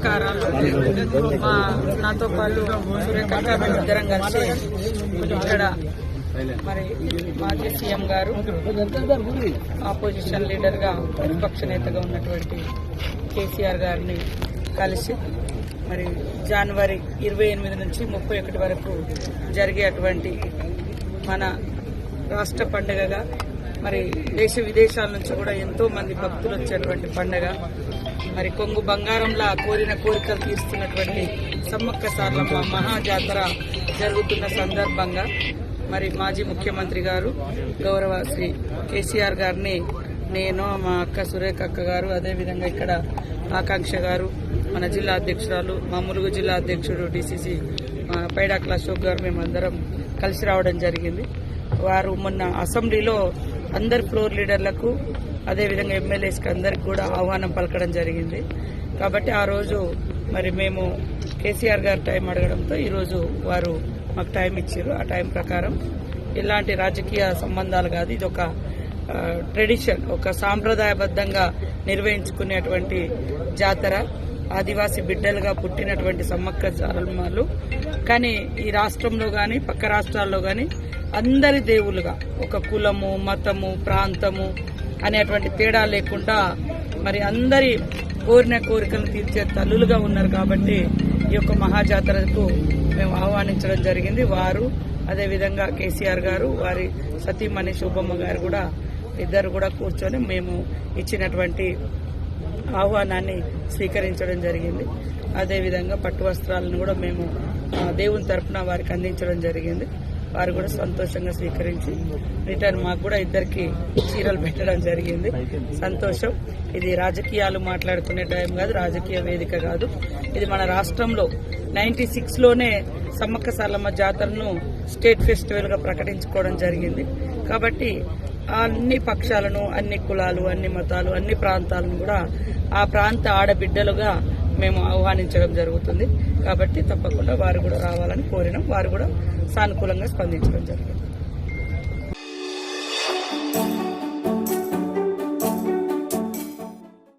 నమస్కారాలు. నాతో పాటు సురేఖ ఇద్దరం కలిసి ఇక్కడ మరి మాజీ సీఎం గారు ఆపోజిషన్ లీడర్ గా ప్రతిపక్ష నేతగా ఉన్నటువంటి కేసీఆర్ గారిని కలిసి మరి జనవరి 28 నుంచి 31 వరకు జరిగేటువంటి మన రాష్ట్ర పండుగగా మరి దేశ విదేశాల నుంచి కూడా ఎంతో మంది భక్తులు వచ్చేటువంటి పండుగ, మరి కొంగు బంగారంలా కోరిన కోరికలు తీరుస్తున్నటువంటి సమ్మక్క సారలమ్మ మహాజాతర జరుగుతున్న సందర్భంగా మరి మాజీ ముఖ్యమంత్రి గారు గౌరవ శ్రీ కేసీఆర్ గారిని నేను, మా అక్క సురేఖ అక్క గారు, అదేవిధంగా ఇక్కడ ఆకాంక్ష గారు, మన జిల్లా అధ్యక్షురాలు, మా ములుగు జిల్లా అధ్యక్షుడు డిసిసి పైడాకుల అశోక్ గారు మేమందరం కలిసి రావడం జరిగింది. వారు మొన్న అసెంబ్లీలో అందరి ఫ్లోర్ లీడర్లకు అదేవిధంగా ఎమ్మెల్యేస్కి అందరికి కూడా ఆహ్వానం పలకడం జరిగింది. కాబట్టి ఆ రోజు మరి మేము కేసీఆర్ గారు టైం అడగడంతో ఈరోజు వారు మాకు టైం ఇచ్చారు. ఆ టైం ప్రకారం ఎలాంటి రాజకీయ సంబంధాలు కాదు, ఇది ఒక ట్రెడిషన్, ఒక సాంప్రదాయబద్ధంగా నిర్వహించుకునేటువంటి జాతర. ఆదివాసీ బిడ్డలుగా పుట్టినటువంటి సమ్మక్క సారలమ్మలు కానీ ఈ రాష్ట్రంలో కానీ పక్క రాష్ట్రాల్లో కానీ అందరి దేవులుగా ఒక కులము, మతము, ప్రాంతము అనేటువంటి తేడా లేకుండా మరి అందరి కోరిన కోరికలు తీర్చే తల్లులుగా ఉన్నారు. కాబట్టి ఈ యొక్క మహాజాతరకు మేము ఆహ్వానించడం జరిగింది. వారు అదేవిధంగా కేసీఆర్ గారు, వారి సతీమణి శోభమ్మ గారు కూడా ఇద్దరు కూడా కూర్చొని మేము ఇచ్చినటువంటి ఆహ్వానాన్ని స్వీకరించడం జరిగింది. అదేవిధంగా పట్టు వస్త్రాలను కూడా మేము దేవుని తరఫున వారికి అందించడం జరిగింది. వారు కూడా సంతోషంగా స్వీకరించి రిటర్న్ మాకు కూడా ఇద్దరికి చీరలు పెట్టడం జరిగింది. సంతోషం. ఇది రాజకీయాలు మాట్లాడుకునే టైం కాదు, రాజకీయ వేదిక కాదు. ఇది మన రాష్ట్రంలో 96లోనే సమ్మక్క సారలమ్మ జాతరను స్టేట్ ఫెస్టివల్ గా ప్రకటించుకోవడం జరిగింది. కాబట్టి అన్ని పక్షాలను, అన్ని కులాలు, అన్ని మతాలు, అన్ని ప్రాంతాలను కూడా ఆ ప్రాంత ఆడబిడ్డలుగా మేము ఆహ్వానించడం జరుగుతుంది. కాబట్టి తప్పకుండా వారు కూడా రావాలని కోరినాం. వారు కూడా సానుకూలంగా స్పందించడం జరిగింది.